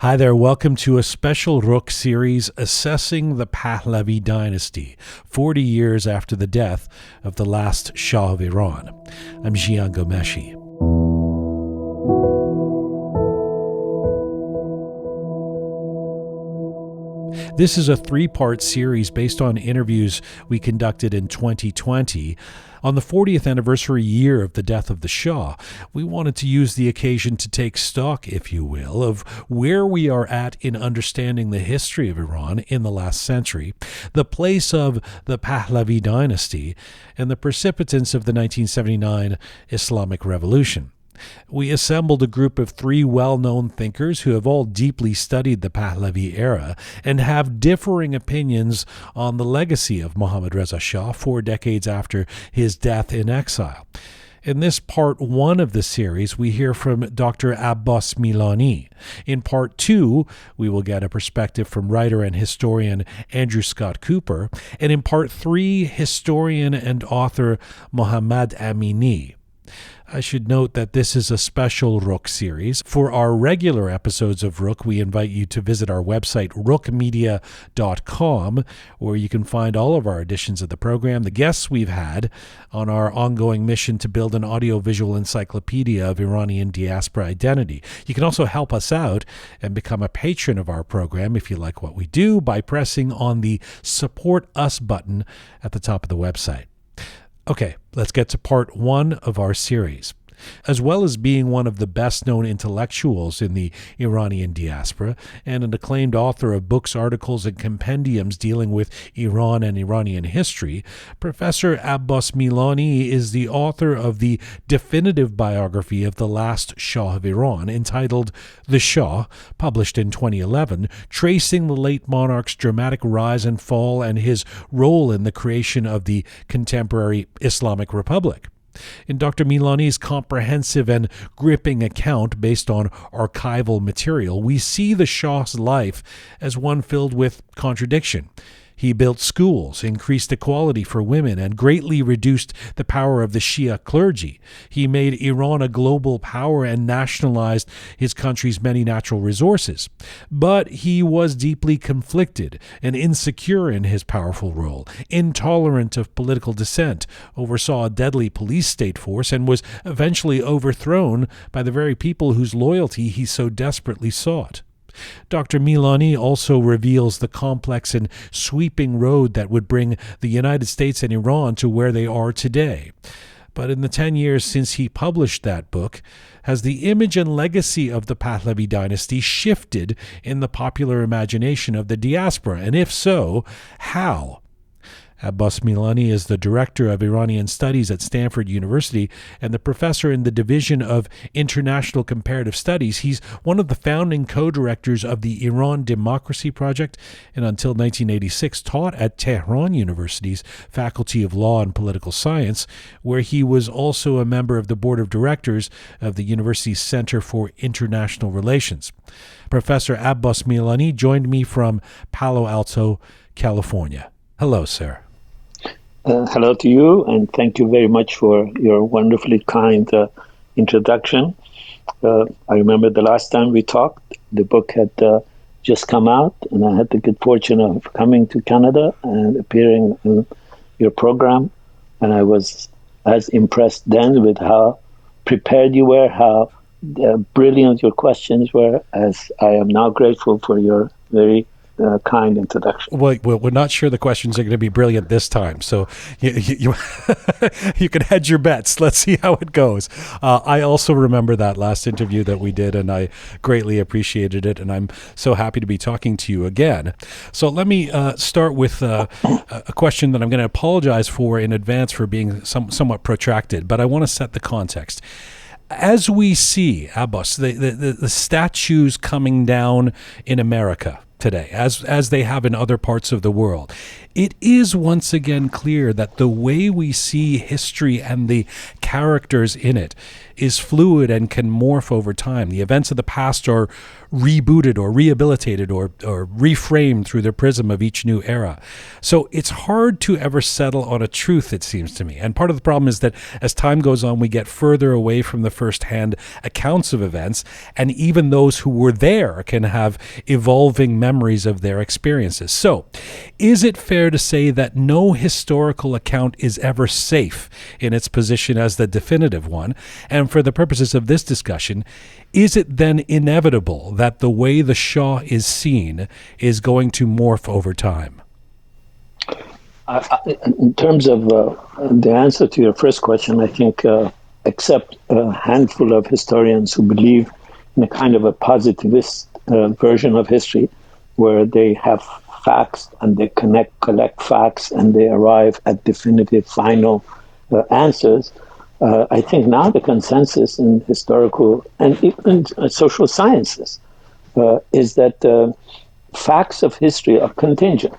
Hi there, welcome to a special Roqe Series assessing the Pahlavi Dynasty, 40 years after the death of the last Shah of Iran. I'm Jian Ghomeshi. This is a three-part series based on interviews we conducted in 2020. On the 40th anniversary year of the death of the Shah, we wanted to use the occasion to take stock, if you will, of where we are at in understanding the history of Iran in the last century, the place of the Pahlavi Dynasty, and the precipitants of the 1979 Islamic Revolution. We assembled a group of three well-known thinkers who have all deeply studied the Pahlavi era and have differing opinions on the legacy of Mohammad Reza Shah 4 decades after his death in exile. In this part 1 of the series, we hear from Dr. Abbas Milani. In part 2, we will get a perspective from writer and historian Andrew Scott Cooper. And in part 3, historian and author Mohammad Amini. I should note that this is a special Roqe series. For our regular episodes of Roqe, we invite you to visit our website, roqemedia.com, where you can find all of our editions of the program, the guests we've had on our ongoing mission to build an audiovisual encyclopedia of Iranian diaspora identity. You can also help us out and become a patron of our program if you like what we do by pressing on the Support Us button at the top of the website. Okay, let's get to part 1 of our series. As well as being one of the best-known intellectuals in the Iranian diaspora and an acclaimed author of books, articles, and compendiums dealing with Iran and Iranian history, Professor Abbas Milani is the author of the definitive biography of the last Shah of Iran, entitled The Shah, published in 2011, tracing the late monarch's dramatic rise and fall and his role in the creation of the contemporary Islamic Republic. In Dr. Milani's comprehensive and gripping account based on archival material, we see the Shah's life as one filled with contradiction. He built schools, increased equality for women, and greatly reduced the power of the Shia clergy. He made Iran a global power and nationalized his country's many natural resources. But he was deeply conflicted and insecure in his powerful role, intolerant of political dissent, oversaw a deadly police state force, and was eventually overthrown by the very people whose loyalty he so desperately sought. Dr. Milani also reveals the complex and sweeping road that would bring the United States and Iran to where they are today. But in the 10 years since he published that book, has the image and legacy of the Pahlavi dynasty shifted in the popular imagination of the diaspora? And if so, how? Abbas Milani is the director of Iranian Studies at Stanford University and the professor in the Division of International Comparative Studies. He's one of the founding co-directors of the Iran Democracy Project and until 1986 taught at Tehran University's Faculty of Law and Political Science, where he was also a member of the board of directors of the university's Center for International Relations. Professor Abbas Milani joined me from Palo Alto, California. Hello, sir. Hello to you, and thank you very much for your wonderfully kind introduction. I remember the last time we talked, the book had just come out, and I had the good fortune of coming to Canada and appearing in your program, and I was as impressed then with how prepared you were, how brilliant your questions were, as I am now grateful for your very kind introduction. Well, we're not sure the questions are going to be brilliant this time, so you can hedge your bets. Let's see how it goes. I also remember that last interview that we did, and I greatly appreciated it, and I'm so happy to be talking to you again. So let me start with a question that I'm going to apologize for in advance for being somewhat protracted, but I want to set the context. As we see, Abbas, the statues coming down in America, today, as they have in other parts of the world. It is once again clear that the way we see history and the characters in it is fluid and can morph over time. The events of the past are rebooted or rehabilitated or reframed through the prism of each new era. So it's hard to ever settle on a truth, it seems to me. And part of the problem is that as time goes on, we get further away from the first-hand accounts of events, and even those who were there can have evolving memories of their experiences. So is it fair to say that no historical account is ever safe in its position as the definitive one? And for the purposes of this discussion, is it then inevitable that the way the Shah is seen is going to morph over time? In terms of the answer to your first question, I think except a handful of historians who believe in a kind of a positivist version of history, where they have facts and they collect facts and they arrive at definitive final answers, I think now the consensus in historical and even social sciences is that facts of history are contingent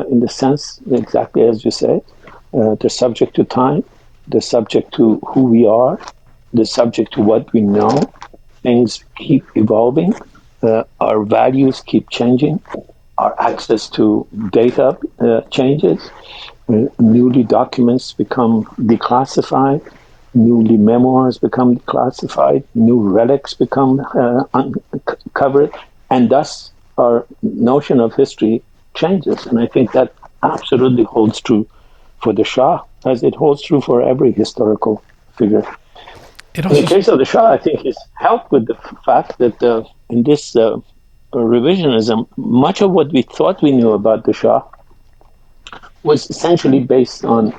in the sense, exactly as you say, they're subject to time, they're subject to who we are, they're subject to what we know. Things keep evolving, our values keep changing, our access to data changes, newly documents become declassified, newly memoirs become declassified, new relics become uncovered, and thus our notion of history changes. And I think that absolutely holds true for the Shah, as it holds true for every historical figure. In the case of the Shah, I think he's helped with the fact that in this revisionism, much of what we thought we knew about the Shah was essentially based on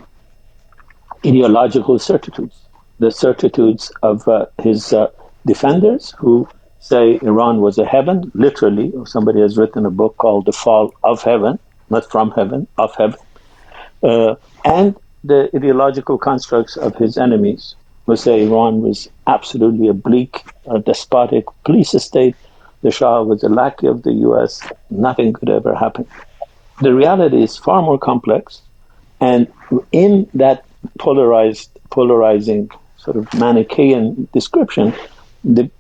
ideological certitudes, the certitudes of his defenders who say Iran was a heaven, literally. Somebody has written a book called The Fall of Heaven, not from heaven, of heaven, and the ideological constructs of his enemies who say Iran was absolutely a bleak, despotic police state. The Shah was a lackey of the US. Nothing could ever happen. The reality is far more complex. And in that polarizing sort of Manichaean description, the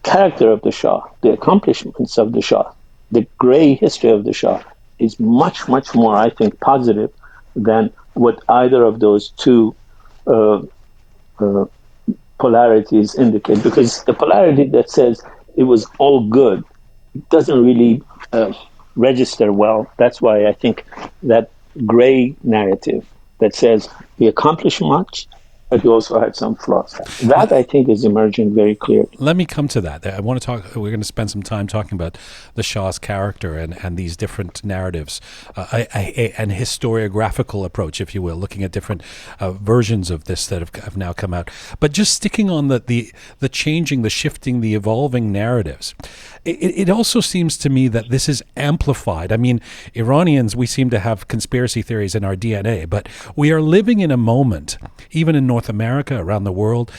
character of the Shah, the accomplishments of the Shah, the gray history of the Shah is much, much more, I think, positive than what either of those two polarities indicate. Because the polarity that says it was all good doesn't really register well. That's why I think that gray narrative that says he accomplished much, but he also had some flaws. That, I think, is emerging very clearly. Let me come to that. I want to talk. We're going to spend some time talking about the Shah's character and these different narratives, an historiographical approach, if you will, looking at different versions of this that have now come out. But just sticking on the changing, the shifting, the evolving narratives. It also seems to me that this is amplified. I mean, Iranians, we seem to have conspiracy theories in our DNA, but we are living in a moment, even in North America, around the world,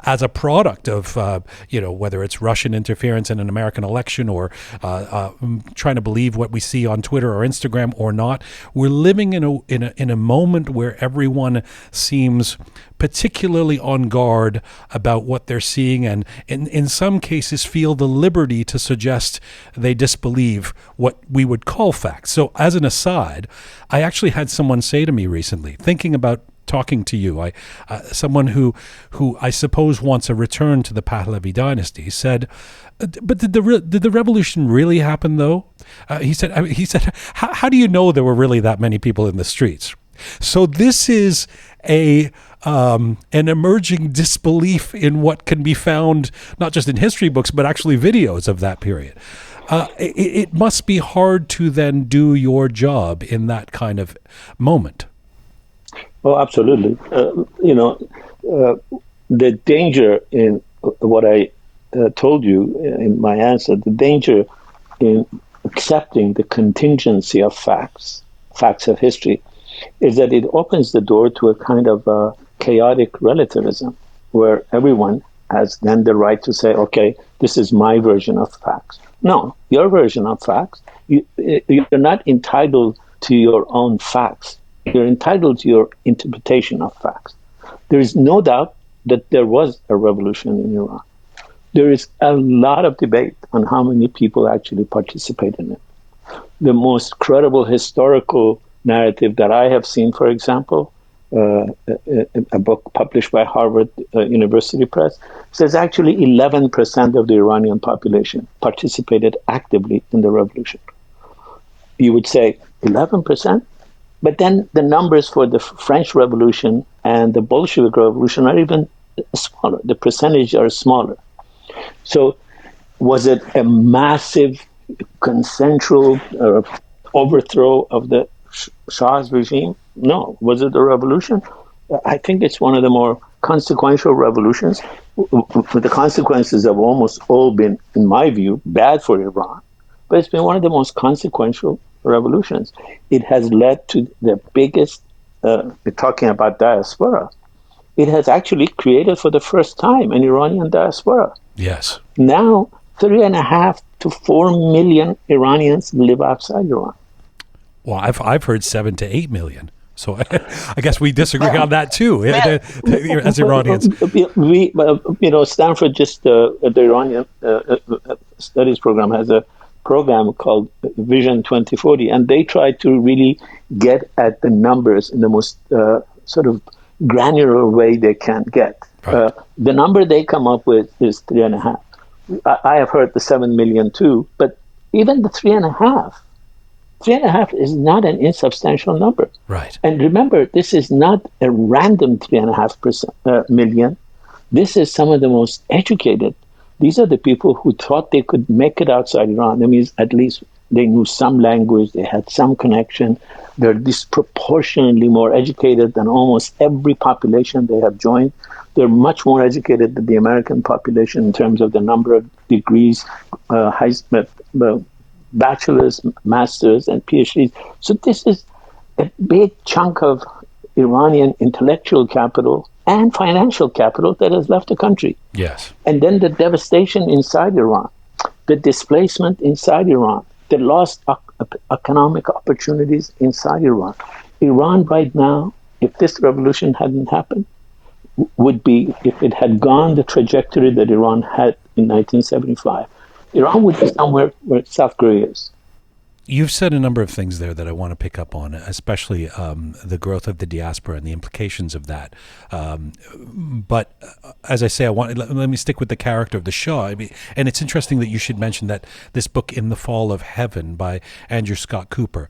as a product of, whether it's Russian interference in an American election or trying to believe what we see on Twitter or Instagram or not. We're living in a moment where everyone seems particularly on guard about what they're seeing, and in some cases feel the liberty to suggest they disbelieve what we would call facts. So as an aside, I actually had someone say to me recently, thinking about talking to you, someone who I suppose wants a return to the Pahlavi Dynasty, said, "But did the revolution really happen though?" He said, "How do you know there were really that many people in the streets?" So this is an emerging disbelief in what can be found not just in history books but actually videos of that period. It must be hard to then do your job in that kind of moment. Oh, absolutely. The danger in what I told you in my answer, the danger in accepting the contingency of facts of history, is that it opens the door to a kind of chaotic relativism, where everyone has then the right to say, okay, this is my version of facts. No, your version of facts You're not entitled to your own facts. You're entitled to your interpretation of facts. There is no doubt that there was a revolution in Iran. There is a lot of debate on how many people actually participated in it. The most credible historical narrative that I have seen, for example, a book published by Harvard University Press, says actually 11% of the Iranian population participated actively in the revolution. You would say 11%? But then the numbers for the French Revolution and the Bolshevik Revolution are even smaller. The percentage are smaller. So was it a massive consensual overthrow of the Shah's regime? No. Was it a revolution? I think it's one of the more consequential revolutions. The consequences have almost all been, in my view, bad for Iran. But it's been one of the most consequential revolutions. It has led to the biggest, talking about diaspora, it has actually created for the first time an Iranian diaspora. Yes. Now, 3.5 to 4 million Iranians live outside Iran. Well, I've heard 7 to 8 million. So I guess we disagree on that too, as Iranians. Stanford the Iranian Studies program has a program called Vision 2040, and they try to really get at the numbers in the most sort of granular way they can get. Right. The number they come up with is 3.5. I have heard the 7 million too, but even the 3.5 is not an insubstantial number. Right. And remember, this is not a random 3.5 million. This is some of the most educated. These are the people who thought they could make it outside Iran. That means at least they knew some language, they had some connection. They're disproportionately more educated than almost every population they have joined. They're much more educated than the American population in terms of the number of degrees, bachelor's, master's, and PhDs. So this is a big chunk of Iranian intellectual capital and financial capital that has left the country. Yes. And then the devastation inside Iran, the displacement inside Iran, the lost economic opportunities inside Iran. Iran right now, if this revolution hadn't happened, would be, if it had gone the trajectory that Iran had in 1975, Iran would be somewhere where South Korea is. You've said a number of things there that I want to pick up on, especially the growth of the diaspora and the implications of that. But as I say, let me stick with the character of the Shah. I mean, and it's interesting that you should mention that this book, In the Fall of Heaven, by Andrew Scott Cooper.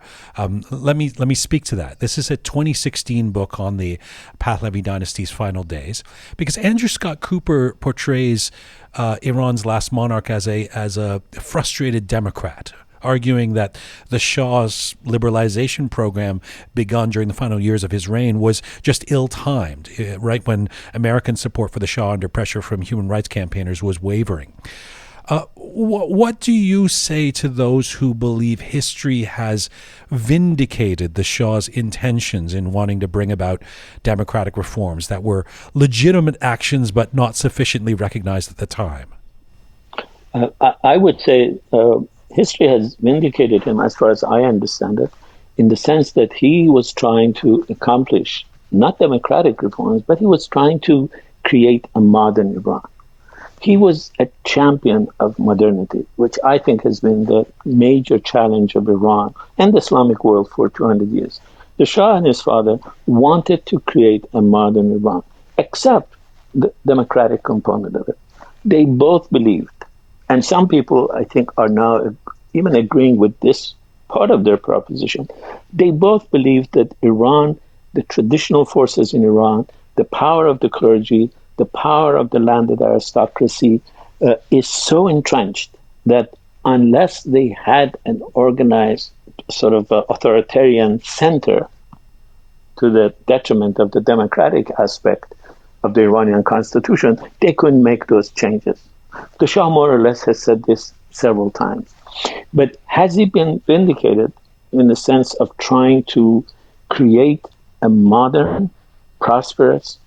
Let me speak to that. This is a 2016 book on the Pahlavi Dynasty's final days, because Andrew Scott Cooper portrays Iran's last monarch as a frustrated democrat, arguing that the Shah's liberalization program begun during the final years of his reign was just ill-timed, right when American support for the Shah under pressure from human rights campaigners was wavering. What do you say to those who believe history has vindicated the Shah's intentions in wanting to bring about democratic reforms that were legitimate actions but not sufficiently recognized at the time? I would say history has vindicated him, as far as I understand it, in the sense that he was trying to accomplish not democratic reforms, but he was trying to create a modern Iran. He was a champion of modernity, which I think has been the major challenge of Iran and the Islamic world for 200 years. The Shah and his father wanted to create a modern Iran, except the democratic component of it. They both believed, and some people, I think, are now even agreeing with this part of their proposition. They both believed that Iran, the traditional forces in Iran, the power of the clergy, the power of the landed aristocracy is so entrenched that unless they had an organized sort of authoritarian center, to the detriment of the democratic aspect of the Iranian constitution, they couldn't make those changes. The Shah more or less has said this several times. But has he been vindicated in the sense of trying to create a modern, prosperous,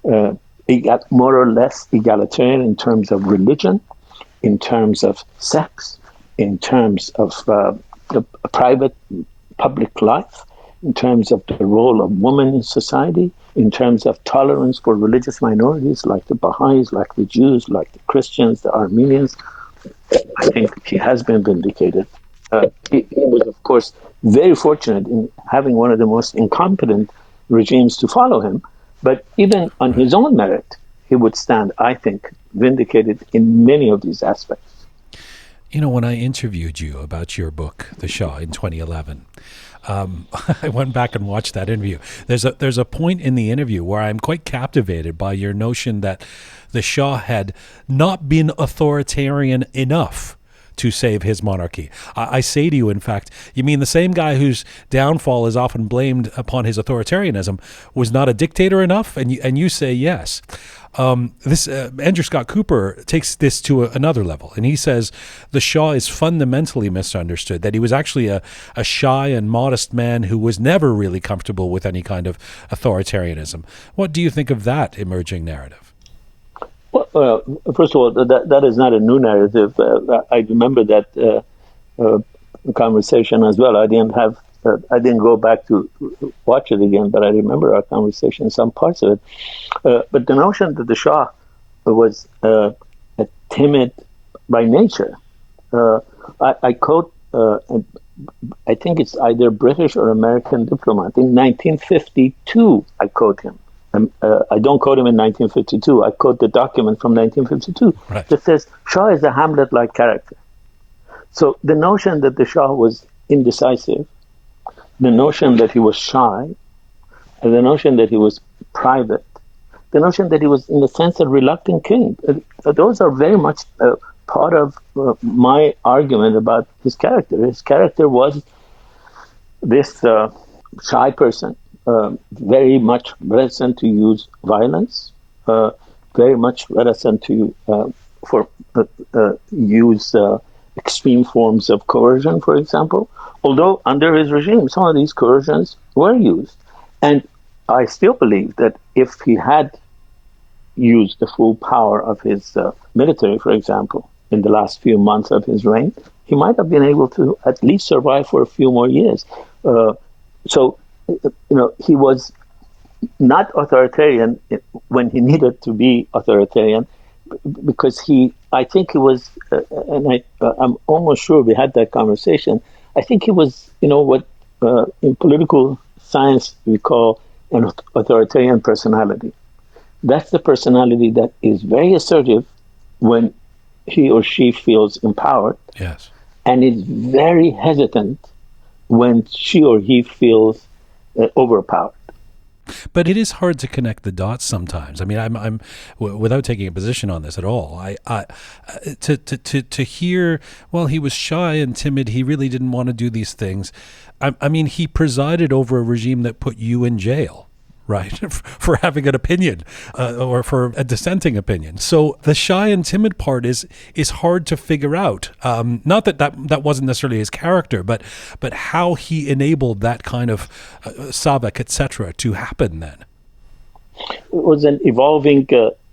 more or less egalitarian in terms of religion, in terms of sex, in terms of private, public life, in terms of the role of women in society, in terms of tolerance for religious minorities like the Baha'is, like the Jews, like the Christians, the Armenians. I think he has been vindicated. He was, of course, very fortunate in having one of the most incompetent regimes to follow him. But even on his own merit, he would stand, I think, vindicated in many of these aspects. You know, when I interviewed you about your book, The Shah, in 2011, I went back and watched that interview. There's a point in the interview where I'm quite captivated by your notion that the Shah had not been authoritarian enough to save his monarchy. I say to you, in fact, you mean the same guy whose downfall is often blamed upon his authoritarianism was not a dictator enough? And you say yes. This Andrew Scott Cooper takes this to another level, and he says the Shah is fundamentally misunderstood, that he was actually a shy and modest man who was never really comfortable with any kind of authoritarianism. What do you think of that emerging narrative? Well, first of all, that is not a new narrative. I remember that conversation as well. I didn't go back to watch it again, but I remember our conversation, some parts of it. But the notion that the Shah was a timid by nature, I quote, I think it's either British or American diplomat. In 1952, I quote him. I don't quote him in 1952. I quote the document from 1952 that says Shah is a Hamlet-like character. So the notion that the Shah was indecisive, the notion that he was shy, and the notion that he was private, the notion that he was, in a sense, a reluctant king, those are very much part of my argument about his character. His character was this shy person, very much reticent to use violence, very much reticent to use extreme forms of coercion, for example. Although under his regime, some of these coercions were used. And I still believe that if he had used the full power of his military, for example, in the last few months of his reign, he might have been able to at least survive for a few more years. He was not authoritarian when he needed to be authoritarian, because I think he was, I'm almost sure we had that conversation. I think he was, what in political science we call an authoritarian personality. That's the personality that is very assertive when he or she feels empowered. Yes. And is very hesitant when she or he feels overpowered. But it is hard to connect the dots sometimes. I mean, I'm without taking a position on this at all. To hear, well, he was shy and timid. He really didn't want to do these things. I mean, he presided over a regime that put you in jail, right, for having an opinion or for a dissenting opinion. So the shy and timid part is hard to figure out. Not that wasn't necessarily his character, but how he enabled that kind of savak, etc., to happen then. It was an evolving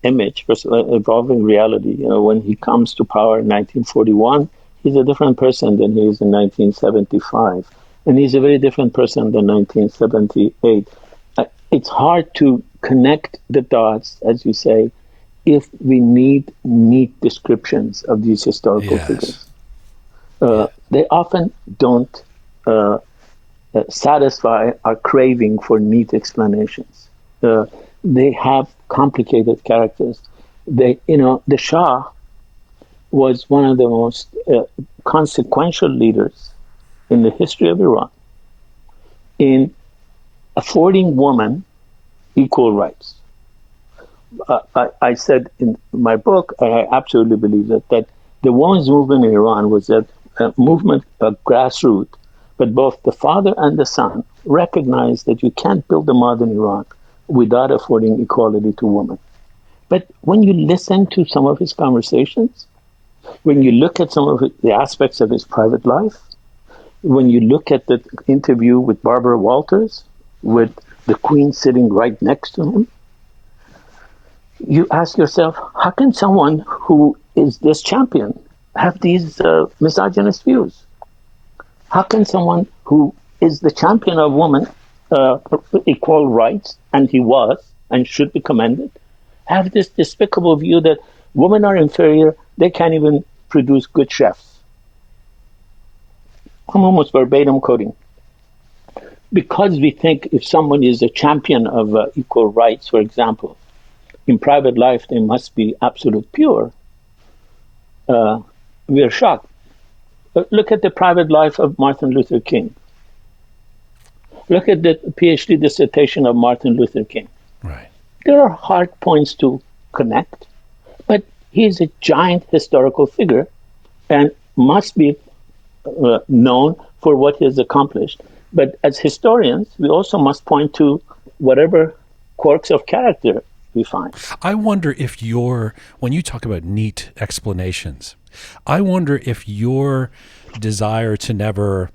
image, evolving reality. When he comes to power in 1941, he's a different person than he is in 1975. And he's a very different person than 1978. It's hard to connect the dots, as you say, if we need neat descriptions of these historical figures. They often don't satisfy our craving for neat explanations. They have complicated characters. The Shah was one of the most consequential leaders in the history of Iran in affording women equal rights. I said in my book, I absolutely believe that the women's movement in Iran was a movement, a grassroots, but both the father and the son recognized that you can't build a modern Iran without affording equality to women. But when you listen to some of his conversations, when you look at some of the aspects of his private life, when you look at the interview with Barbara Walters, with the Queen sitting right next to him, you ask yourself, how can someone who is this champion have these misogynist views? How can someone who is the champion of women, equal rights, and he was and should be commended, have this despicable view that women are inferior, they can't even produce good chefs? I'm almost verbatim quoting. Because we think if someone is a champion of equal rights, for example, in private life they must be absolute pure, we are shocked. Look at the private life of Martin Luther King. Look at the PhD dissertation of Martin Luther King. Right. There are hard points to connect, but he's a giant historical figure and must be known for what he has accomplished. But as historians, we also must point to whatever quirks of character we find. I wonder if when you talk about neat explanations, I wonder if your desire to never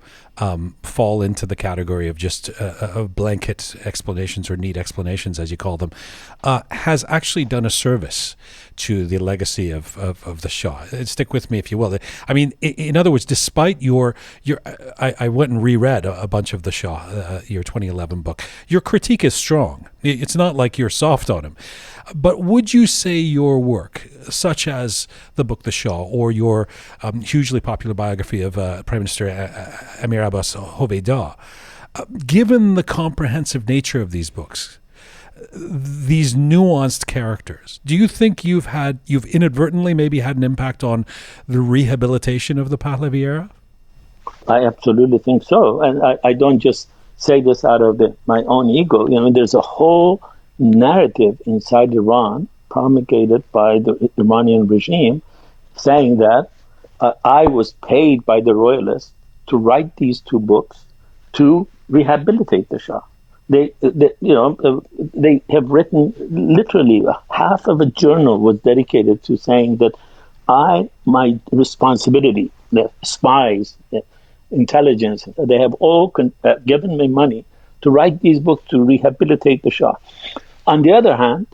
fall into the category of just blanket explanations or neat explanations, as you call them, has actually done a service to the legacy of the Shah. Stick with me if you will. I mean, in other words, despite I went and reread a bunch of the Shah, your 2011 book. Your critique is strong. It's not like you're soft on him. But would you say your work, such as the book The Shah, or your hugely popular biography of Prime Minister Emir Abbas Hoveyda, given the comprehensive nature of these books, these nuanced characters, do you think you've inadvertently maybe had an impact on the rehabilitation of the Pahlavi era? I absolutely think so. And I don't just say this out of my own ego. There's a whole narrative inside Iran promulgated by the Iranian regime saying that I was paid by the royalists to write these two books to rehabilitate the Shah. They have written literally half of a journal was dedicated to saying that my responsibility, the spies, the intelligence, they have all given me money to write these books to rehabilitate the Shah. On the other hand,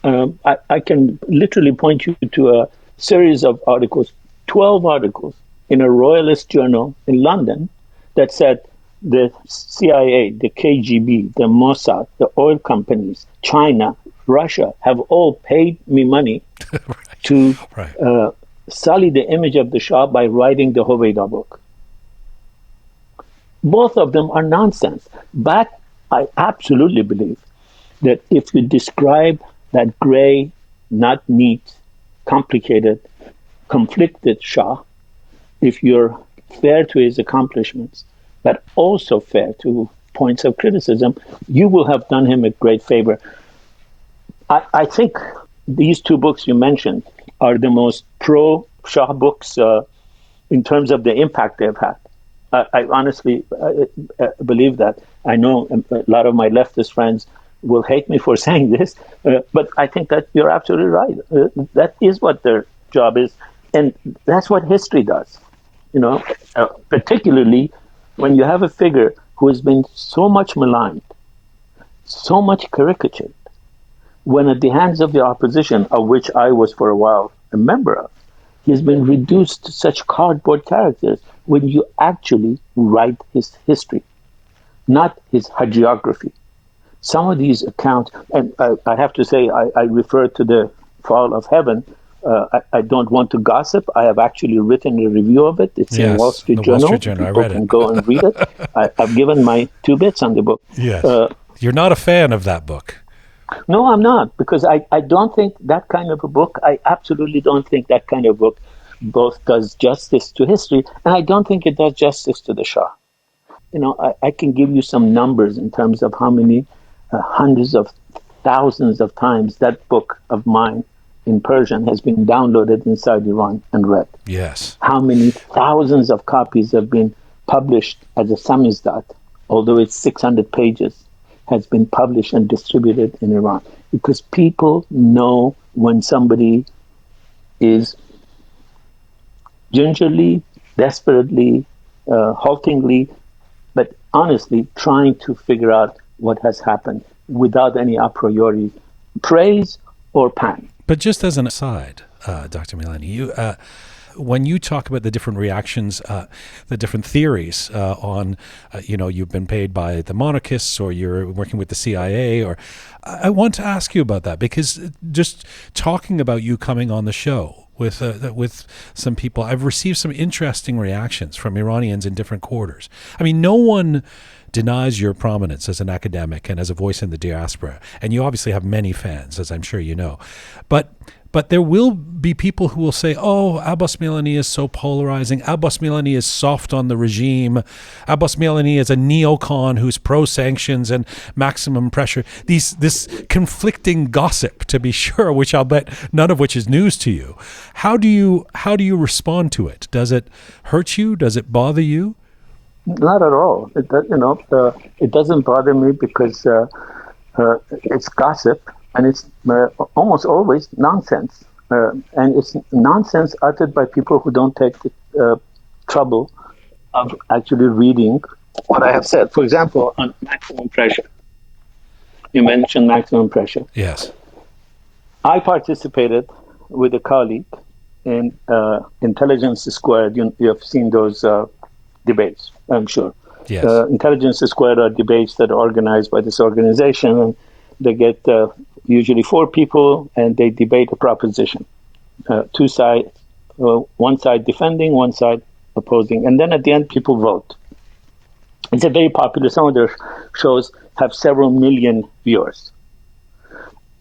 I can literally point you to a series of articles, 12 articles in a royalist journal in London that said the CIA, the KGB, the Mossad, the oil companies, China, Russia have all paid me money to sully the image of the Shah by writing the Hoveyda book. Both of them are nonsense. But I absolutely believe that if you describe that gray, not neat, complicated, conflicted Shah, if you're fair to his accomplishments, but also fair to points of criticism, you will have done him a great favor. I think these two books you mentioned are the most pro-Shah books in terms of the impact they've had. I honestly believe that. I know a lot of my leftist friends will hate me for saying this, but I think that you're absolutely right. That is what their job is, and that's what history does. Particularly when you have a figure who has been so much maligned, so much caricatured, when at the hands of the opposition, of which I was for a while a member of, he has been reduced to such cardboard characters when you actually write his history, not his hagiography. Some of these accounts, and I have to say, I refer to the Fall of Heaven. I don't want to gossip. I have actually written a review of it. It's in Wall Street Journal. I read it. Can go and read it. I've given my 2 bits on the book. Yes. You're not a fan of that book. No, I'm not, because I don't think that kind of a book, I absolutely don't think that kind of book both does justice to history, and I don't think it does justice to the Shah. I can give you some numbers in terms of how many hundreds of thousands of times that book of mine in Persian has been downloaded inside Iran and read. Yes. How many thousands of copies have been published as a samizdat, although it's 600 pages, has been published and distributed in Iran. Because people know when somebody is gingerly, desperately, haltingly, but honestly trying to figure out what has happened without any a priori praise or pan. But just as an aside, Dr. Milani, when you talk about the different reactions, the different theories on, you've been paid by the monarchists or you're working with the CIA, or I want to ask you about that, because just talking about you coming on the show with some people, I've received some interesting reactions from Iranians in different quarters. I mean, no one denies your prominence as an academic and as a voice in the diaspora, and you obviously have many fans, as I'm sure you know. But there will be people who will say, oh, Abbas Milani is so polarizing. Abbas Milani is soft on the regime. Abbas Milani is a neocon who's pro-sanctions and maximum pressure. This conflicting gossip, to be sure, which I'll bet none of which is news to you. How do you respond to it? Does it hurt you? Does it bother you? Not at all. It doesn't bother me because it's gossip. And it's almost always nonsense. And it's nonsense uttered by people who don't take the trouble of actually reading what I have said. For example, on maximum pressure. You mentioned maximum pressure. Yes. I participated with a colleague in Intelligence Squared. You have seen those debates, I'm sure. Yes. Intelligence Squared are debates that are organized by this organization, and they get usually 4 people, and they debate a proposition. 2 sides, one side defending, one side opposing, and then at the end people vote. It's a very popular. Some of their shows have several million viewers.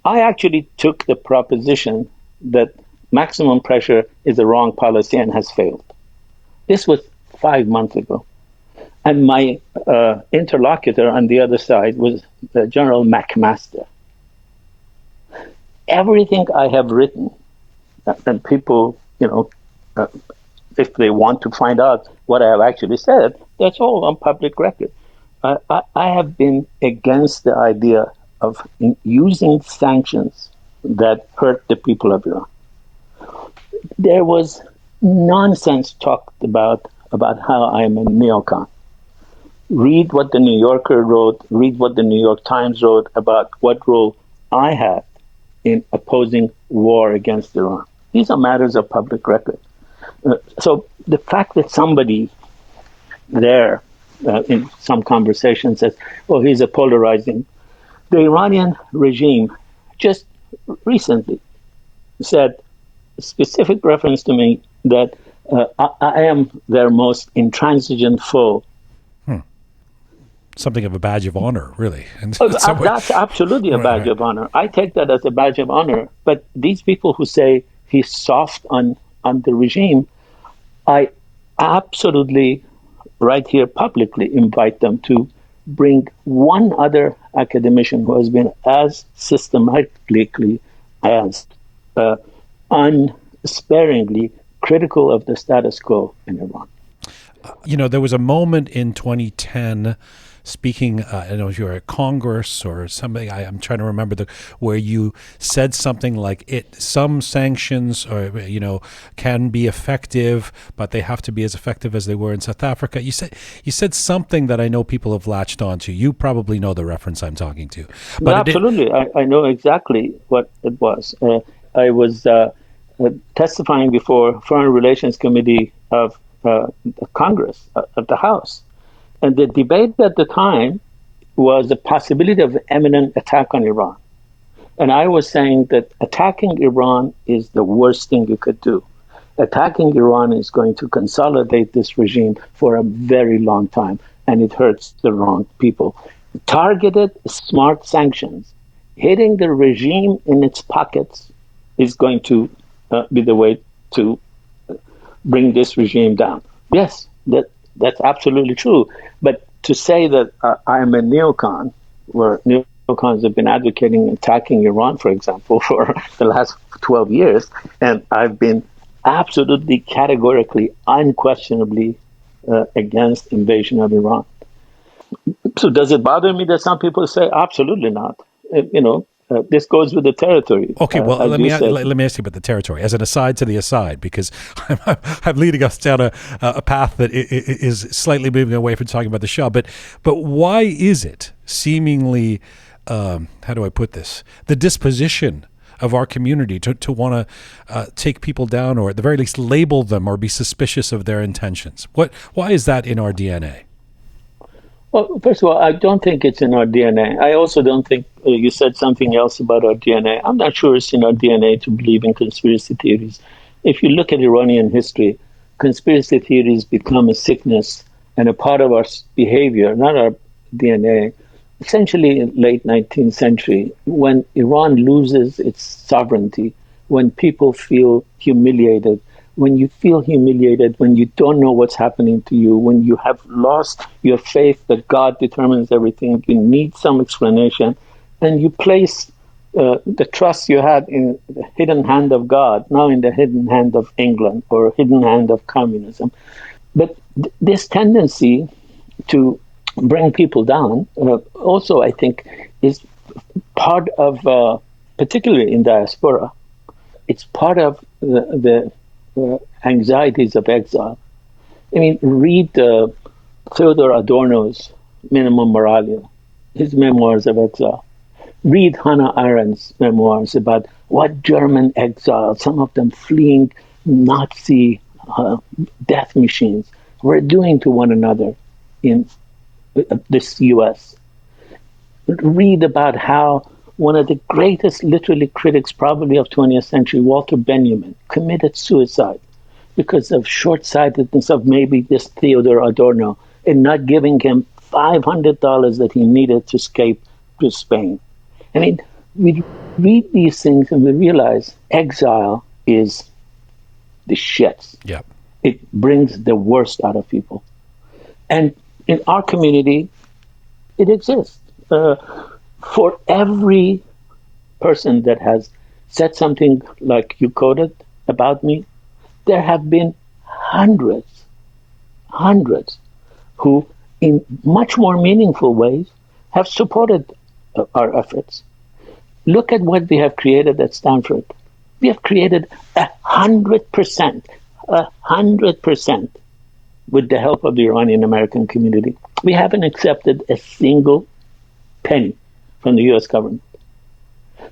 I actually took the proposition that maximum pressure is a wrong policy and has failed. This was 5 months ago. And my interlocutor on the other side was General McMaster. Everything I have written, and people, if they want to find out what I have actually said, that's all on public record. I have been against the idea of using sanctions that hurt the people of Iran. There was nonsense talked about how I am a neocon. Read what the New Yorker wrote, read what the New York Times wrote about what role I had in opposing war against Iran. These are matters of public record. So the fact that somebody there in some conversation says, oh, he's a polarizing. The Iranian regime just recently said a specific reference to me that I am their most intransigent foe. Something of a badge of honor, really. That's absolutely a badge of honor. I take that as a badge of honor. But these people who say he's soft on the regime, I absolutely, right here publicly, invite them to bring one other academician who has been as systematically as unsparingly critical of the status quo in Iran. There was a moment in 2010, speaking, I don't know if you were at Congress or something, I'm trying to remember where you said something like some sanctions can be effective, but they have to be as effective as they were in South Africa. You said something that I know people have latched onto. You probably know the reference I'm talking to. But absolutely. I know exactly what it was. I was testifying before Foreign Relations Committee of the Congress, of the House. And the debate at the time was the possibility of imminent attack on Iran. And I was saying that attacking Iran is the worst thing you could do. Attacking Iran is going to consolidate this regime for a very long time, and it hurts the wrong people. Targeted, smart sanctions, hitting the regime in its pockets is going to be the way to bring this regime down. Yes, that's absolutely true. But to say that I am a neocon, where neocons have been advocating attacking Iran, for example, for the last 12 years, and I've been absolutely, categorically, unquestionably against invasion of Iran. So does it bother me that some people say, absolutely not? This goes with the territory. Okay, well, let me ask you about the territory as an aside to the aside, because I'm leading us down a path that is slightly moving away from talking about the Shah. But why is it seemingly, how do I put this, the disposition of our community to want to take people down, or at the very least label them or be suspicious of their intentions? Why is that in our DNA? Well, first of all, I don't think it's in our DNA. I also don't think you said something else about our DNA. I'm not sure it's in our DNA to believe in conspiracy theories. If you look at Iranian history, conspiracy theories become a sickness and a part of our behavior, not our DNA. Essentially, in late 19th century, when Iran loses its sovereignty, when people feel humiliated, when you feel humiliated, when you don't know what's happening to you, when you have lost your faith that God determines everything, you need some explanation, and you place the trust you had in the hidden hand of God, now in the hidden hand of England or hidden hand of communism. But this tendency to bring people down also, I think, is part of, particularly in diaspora, it's part of the anxieties of exile. I mean, read Theodor Adorno's Minimum Moralia, his memoirs of exile. Read Hannah Arendt's memoirs about what German exiles, some of them fleeing Nazi death machines, were doing to one another in this U.S. Read about how one of the greatest literary critics probably of 20th century, Walter Benjamin, committed suicide because of short-sightedness of maybe this Theodor Adorno in not giving him $500 that he needed to escape to Spain. I mean, we read these things and we realize exile is the shits. Yep. It brings the worst out of people. And in our community, it exists. For every person that has said something like you quoted about me, there have been hundreds who, in much more meaningful ways, have supported our efforts. Look at what we have created at Stanford. We have created 100% with the help of the Iranian American community. We haven't accepted a single penny from the U.S. government.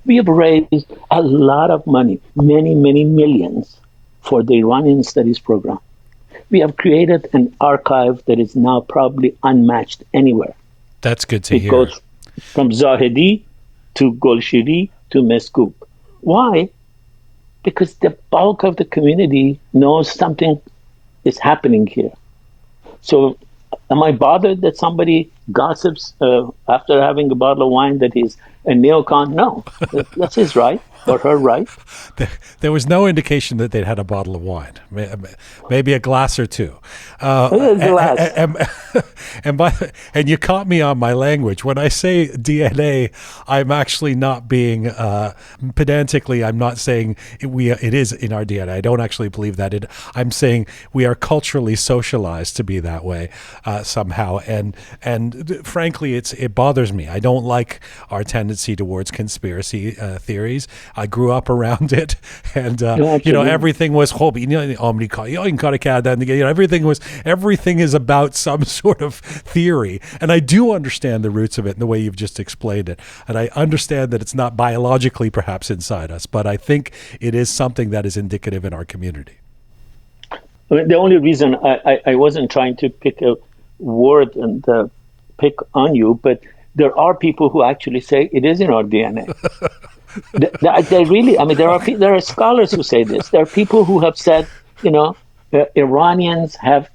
We have raised a lot of money, many, many millions, for the Iranian Studies program. We have created an archive that is now probably unmatched anywhere. That's good to hear. It goes from Zahedi to Golshiri to Meskub. Why? Because the bulk of the community knows something is happening here. So am I bothered that somebody gossips after having a bottle of wine that he's a neocon? No, that's his right or her right. There was no indication that they'd had a bottle of wine, maybe a glass or two. And you caught me on my language. When I say DNA, I'm actually not being pedantically. I'm not saying it is in our DNA. I don't actually believe that. I'm saying we are culturally socialized to be that way somehow. And frankly, it bothers me. I don't like our tendency towards conspiracy theories. I grew up around it, and everything was everything is about some sort of theory, and I do understand the roots of it in the way you've just explained it, and I understand that it's not biologically perhaps inside us, but I think it is something that is indicative in our community. I mean, the only reason I wasn't trying to pick a word and pick on you, but there are people who actually say it is in our DNA. They really, I mean, there are scholars who say this. There are people who have said, Iranians have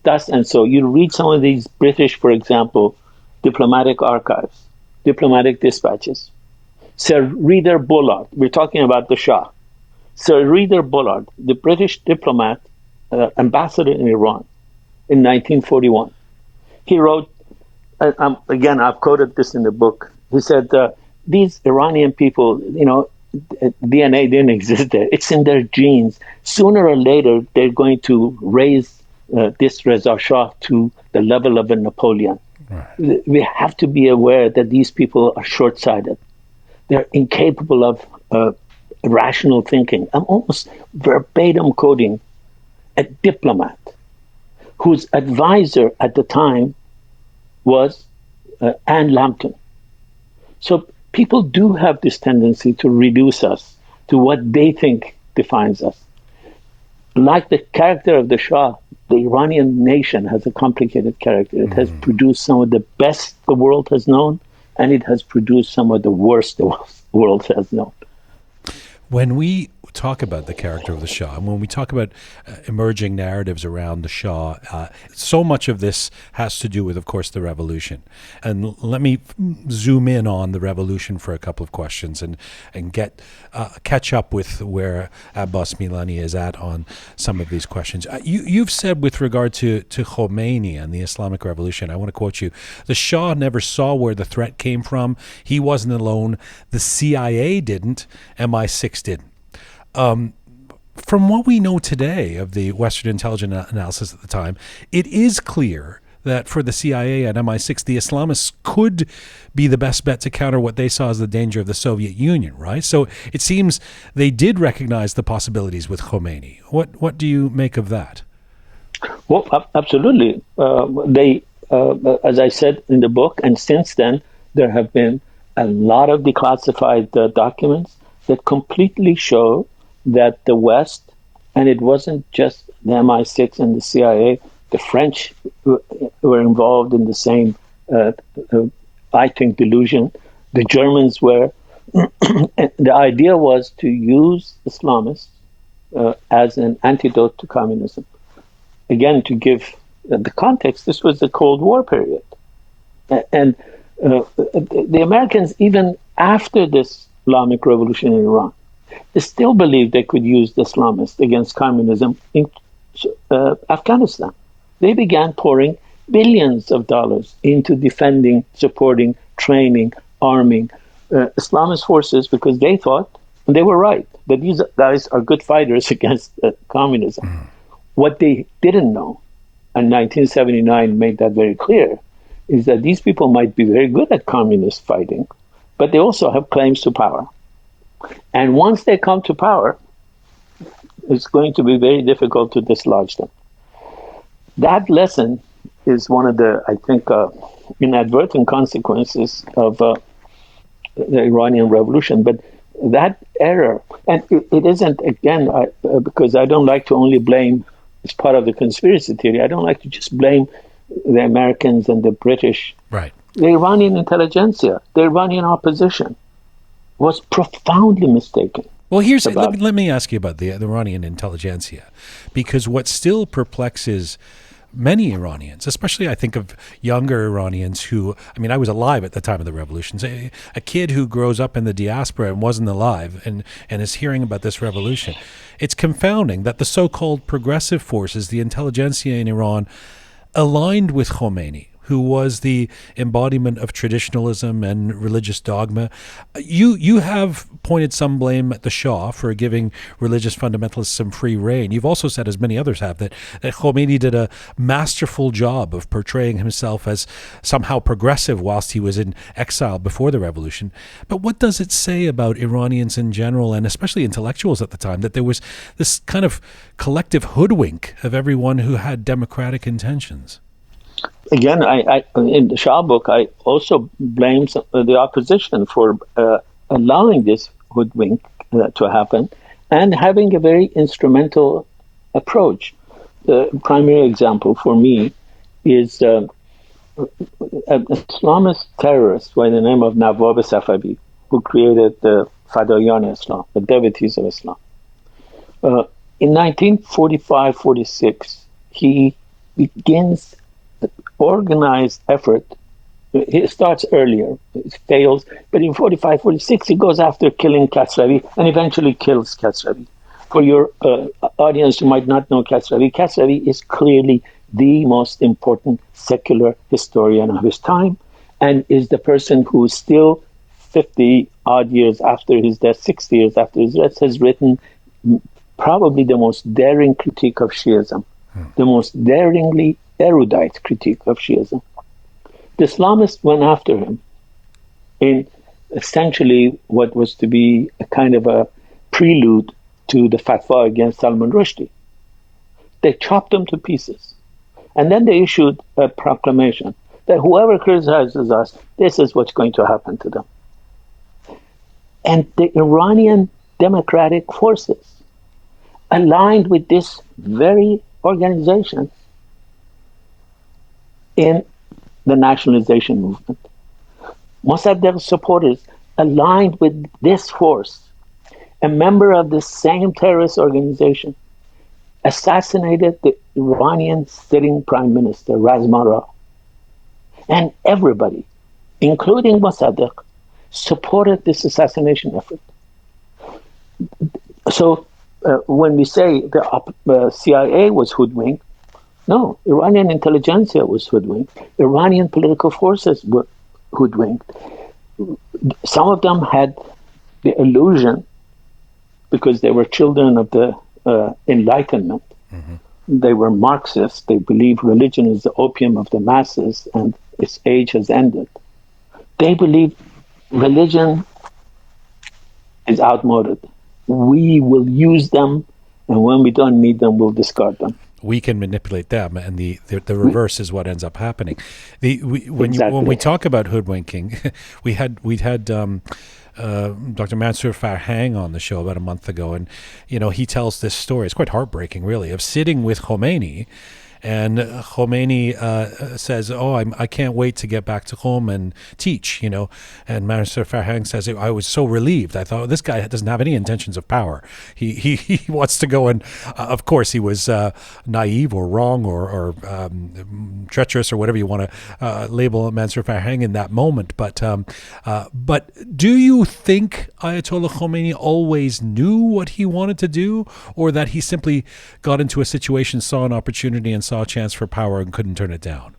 thus and so. You read some of these British, for example, diplomatic archives, diplomatic dispatches. Sir Reader Bullard, we're talking about the Shah. Sir Reader Bullard, the British diplomat, ambassador in Iran in 1941. He wrote, again, I've quoted this in the book. He said, these Iranian people, DNA didn't exist there. It's in their genes. Sooner or later, they're going to raise this Reza Shah to the level of a Napoleon. Right. We have to be aware that these people are short-sighted. They're incapable of rational thinking. I'm almost verbatim quoting a diplomat whose advisor at the time was Anne Lambton. So people do have this tendency to reduce us to what they think defines us. Like the character of the Shah, the Iranian nation has a complicated character. It has produced some of the best the world has known, and it has produced some of the worst the world has known. When we talk about the character of the Shah, and when we talk about emerging narratives around the Shah, so much of this has to do with, of course, the revolution. And let me zoom in on the revolution for a couple of questions and get catch up with where Abbas Milani is at on some of these questions. You've said with regard to Khomeini and the Islamic Revolution, I want to quote you, the Shah never saw where the threat came from. He wasn't alone. The CIA didn't. MI6 didn't. From what we know today of the Western intelligence analysis at the time, it is clear that for the CIA and MI6, the Islamists could be the best bet to counter what they saw as the danger of the Soviet Union, right? So it seems they did recognize the possibilities with Khomeini. What do you make of that? Well, absolutely. They, as I said in the book, and since then, there have been a lot of declassified documents that completely show that the West, and it wasn't just the MI6 and the CIA, the French were involved in the same, I think, delusion. The Germans were. The idea was to use Islamists as an antidote to communism. Again, to give the context, this was the Cold War period. And the Americans, even after this Islamic Revolution in Iran, they still believed they could use the Islamists against communism in Afghanistan. They began pouring billions of dollars into defending, supporting, training, arming Islamist forces because they thought, and they were right, that these guys are good fighters against communism. What they didn't know, and 1979 made that very clear, is that these people might be very good at communist fighting, but they also have claims to power. And once they come to power, it's going to be very difficult to dislodge them. That lesson is one of the, I think, inadvertent consequences of the Iranian Revolution. But that error, and it isn't, again, because I don't like to only blame, as part of the conspiracy theory, I don't like to just blame the Americans and the British. Right. The Iranian intelligentsia, the Iranian opposition, was profoundly mistaken. Well, let me ask you about the Iranian intelligentsia, because what still perplexes many Iranians, especially I think of younger Iranians who, I mean, I was alive at the time of the revolution. A kid who grows up in the diaspora and wasn't alive and is hearing about this revolution. It's confounding that the so-called progressive forces, the intelligentsia in Iran, aligned with Khomeini, who was the embodiment of traditionalism and religious dogma. You have pointed some blame at the Shah for giving religious fundamentalists some free rein. You've also said, as many others have, that Khomeini did a masterful job of portraying himself as somehow progressive whilst he was in exile before the revolution. But what does it say about Iranians in general, and especially intellectuals at the time, that there was this kind of collective hoodwink of everyone who had democratic intentions? Again, I in the Shah book, I also blame the opposition for allowing this hoodwink to happen and having a very instrumental approach. The primary example for me is an Islamist terrorist by the name of Nawab Safavi, who created the Fadayan Islam, the devotees of Islam. In 1945-46, he begins organized effort. He starts earlier, it fails, but in 45-46 he goes after killing Khosravi and eventually kills Khosravi. For your audience who might not know Khosravi is clearly the most important secular historian of his time and is the person who still 50 odd years after his death, 60 years after his death, has written probably the most daring critique of Shiism, the most daringly erudite critique of Shiism. The Islamists went after him in essentially what was to be a kind of a prelude to the fatwa against Salman Rushdie. They chopped him to pieces. And then they issued a proclamation that whoever criticizes us, this is what's going to happen to them. And the Iranian democratic forces aligned with this very organization in the nationalization movement. Mossadegh supporters aligned with this force, a member of the same terrorist organization, assassinated the Iranian sitting prime minister, Razmarov. And everybody, including Mossadegh, supported this assassination effort. So when we say the CIA was hoodwinked, no, Iranian intelligentsia was hoodwinked. Iranian political forces were hoodwinked. Some of them had the illusion, because they were children of the Enlightenment. Mm-hmm. They were Marxists. They believe religion is the opium of the masses and its age has ended. They believe religion is outmoded. We will use them, and when we don't need them, we'll discard them. We can manipulate them, and the reverse is what ends up happening. When we talk about hoodwinking, we had Dr. Mansour Farhang on the show about a month ago, and he tells this story. It's quite heartbreaking, really, of sitting with Khomeini. And Khomeini says, I can't wait to get back to home and teach, And Mansour Farhang says, I was so relieved. I thought, this guy doesn't have any intentions of power. He wants to go, and of course he was naive or wrong or treacherous or whatever you want to label Mansour Farhang in that moment. But do you think Ayatollah Khomeini always knew what he wanted to do, or that he simply got into a situation, saw an opportunity, and saw a chance for power and couldn't turn it down?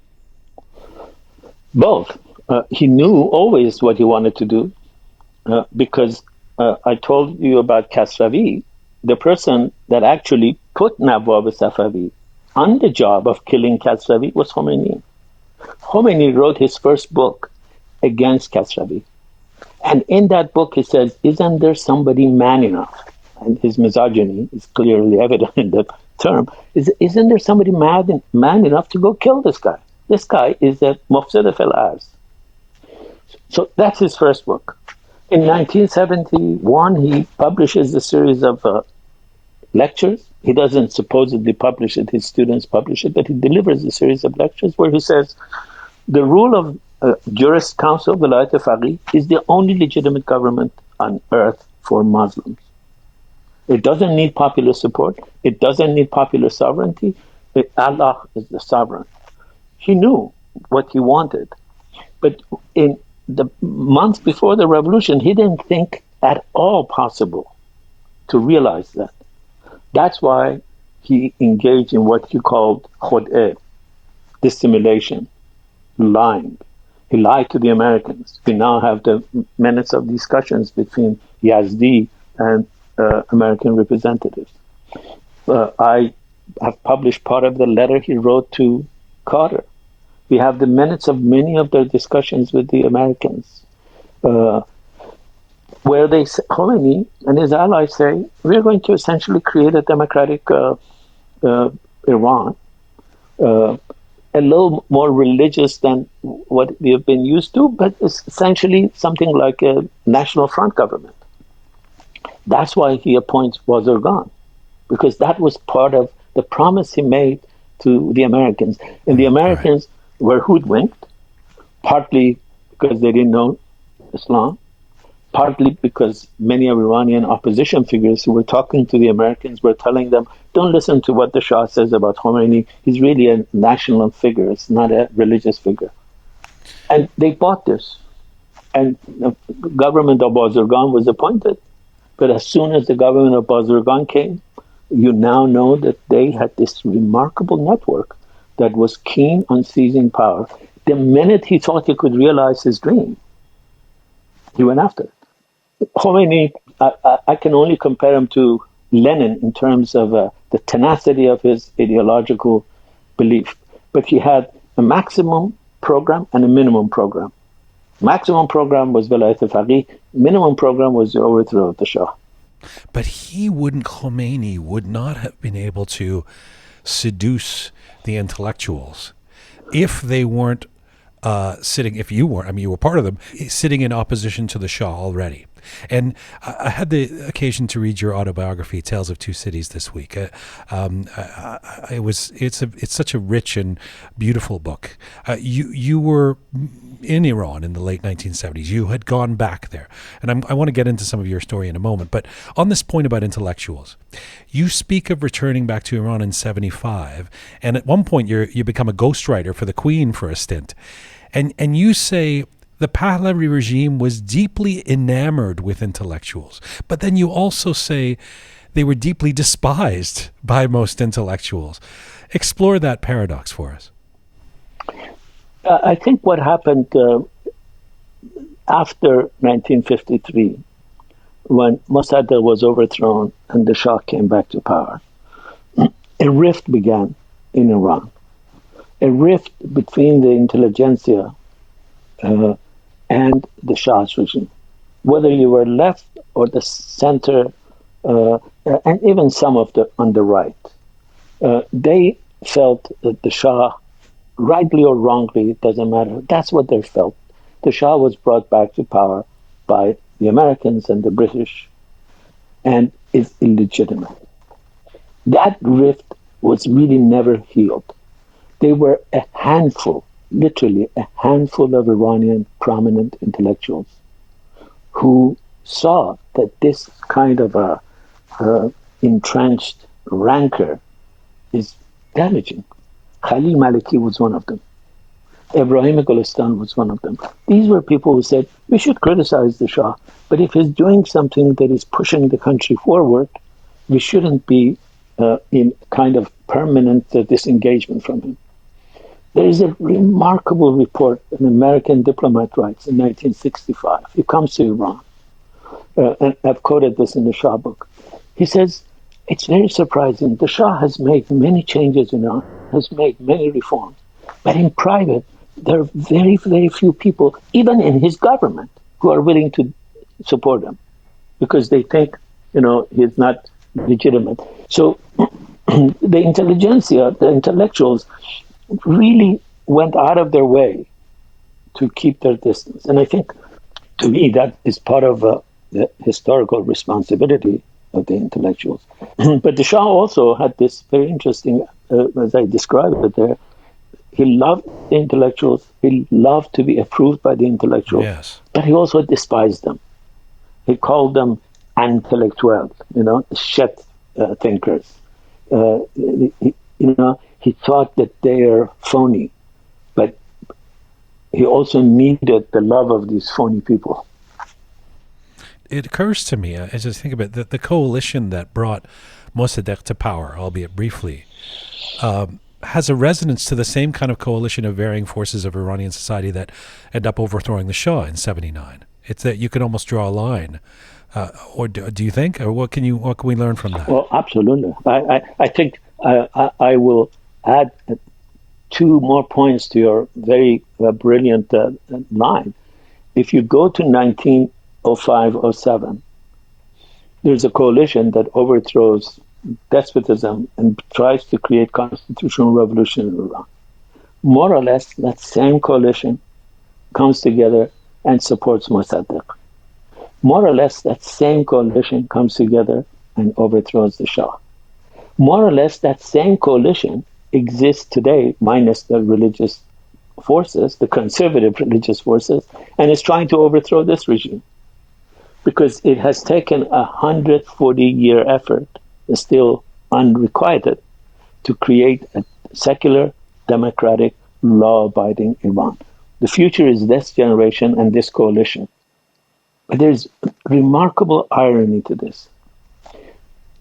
Both. He knew always what he wanted to do, because I told you about Kasravi, the person that actually put Nawab Safavi on the job of killing Kasravi was Khomeini. Khomeini wrote his first book against Kasravi. And in that book he says, isn't there somebody man enough? And his misogyny is clearly evident in the term. Isn't there somebody man enough to go kill this guy? This guy is a mufsid fil ard. So that's his first book. In 1971, he publishes a series of lectures. He doesn't supposedly publish it, his students publish it, but he delivers a series of lectures where he says, the rule of Jurist Council, Vilayat Faqih, is the only legitimate government on earth for Muslims. It doesn't need popular support. It doesn't need popular sovereignty. Allah is the sovereign. He knew what he wanted. But in the months before the revolution, he didn't think at all possible to realize that. That's why he engaged in what he called khud'e, dissimulation, lying. He lied to the Americans. We now have the minutes of discussions between Yazdi and American representatives. I have published part of the letter he wrote to Carter. We have the minutes of many of their discussions with the Americans, where Khomeini and his allies say, we're going to essentially create a democratic Iran, a little more religious than what we have been used to, but it's essentially something like a National Front government. That's why he appoints Bazargan, because that was part of the promise he made to the Americans. And the Americans were hoodwinked, partly because they didn't know Islam, partly because many of Iranian opposition figures who were talking to the Americans were telling them, don't listen to what the Shah says about Khomeini. He's really a national figure. It's not a religious figure. And they bought this. And the government of Bazargan was appointed. But as soon as the government of Bazargan came, you now know that they had this remarkable network that was keen on seizing power. The minute he thought he could realize his dream, he went after it. Khomeini, I can only compare him to Lenin in terms of the tenacity of his ideological belief. But he had a maximum program and a minimum program. Maximum program was Vilayat Faqih. Minimum program was the overthrow of the Shah. But Khomeini would not have been able to seduce the intellectuals if they weren't sitting, if you weren't, I mean, you were part of them, sitting in opposition to the Shah already. And I had the occasion to read your autobiography, Tales of Two Cities, this week. It's such a rich and beautiful book. You were in Iran in the late 1970s. You had gone back there, and I want to get into some of your story in a moment. But on this point about intellectuals, you speak of returning back to Iran in '75, and at one point you become a ghostwriter for the Queen for a stint, and you say the Pahlavi regime was deeply enamored with intellectuals, but then you also say they were deeply despised by most intellectuals. Explore that paradox for us. I think what happened after 1953, when Mossadegh was overthrown and the Shah came back to power, a rift began in Iran. A rift between the intelligentsia and the Shah's regime. Whether you were left or the center, and even some of the on the right, they felt that the Shah, rightly or wrongly, it doesn't matter. That's what they felt. The Shah was brought back to power by the Americans and the British, and is illegitimate. That rift was really never healed. They were a handful, literally a handful of Iranian prominent intellectuals who saw that this kind of a entrenched rancor is damaging. Khalil Maliki was one of them. Ibrahim Golestan was one of them. These were people who said, we should criticize the Shah, but if he's doing something that is pushing the country forward, we shouldn't be in kind of permanent disengagement from him. There is a remarkable report an American diplomat writes in 1965. He comes to Iran, and I've quoted this in the Shah book. He says, it's very surprising. The Shah has made many changes in Iran, has made many reforms, but in private, there are very, very few people, even in his government, who are willing to support him because they think, he's not legitimate. So the intelligentsia, the intellectuals, really went out of their way to keep their distance. And I think, to me, that is part of the historical responsibility of the intellectuals. But the Shah also had this very interesting, as I described it there, he loved the intellectuals, he loved to be approved by the intellectuals, yes, but he also despised them. He called them intellectuals, shit thinkers. He thought that they are phony, but he also needed the love of these phony people. It occurs to me, as I think about it, the coalition that brought Mossadegh to power, albeit briefly, has a resonance to the same kind of coalition of varying forces of Iranian society that end up overthrowing the Shah in '79. It's that you can almost draw a line. Or do you think? Or what can we learn from that? Well, absolutely. I think I will add two more points to your very brilliant line. If you go to 1905-07, there's a coalition that overthrows despotism and tries to create constitutional revolution in Iran. More or less, that same coalition comes together and supports Mossadegh. More or less, that same coalition comes together and overthrows the Shah. More or less, that same coalition exists today, minus the religious forces, the conservative religious forces, and is trying to overthrow this regime. Because it has taken 140-year effort, still unrequited, to create a secular, democratic, law-abiding Iran. The future is this generation and this coalition. But there's remarkable irony to this.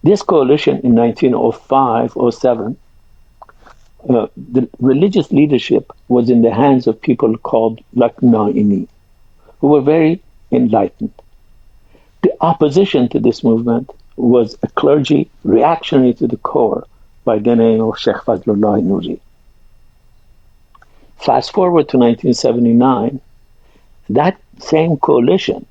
This coalition in 1905-07, the religious leadership was in the hands of people called Naini, who were very enlightened. The opposition to this movement was a clergy reactionary to the core by the name of Sheikh Fazlullah Nuri. Fast forward to 1979, that same coalition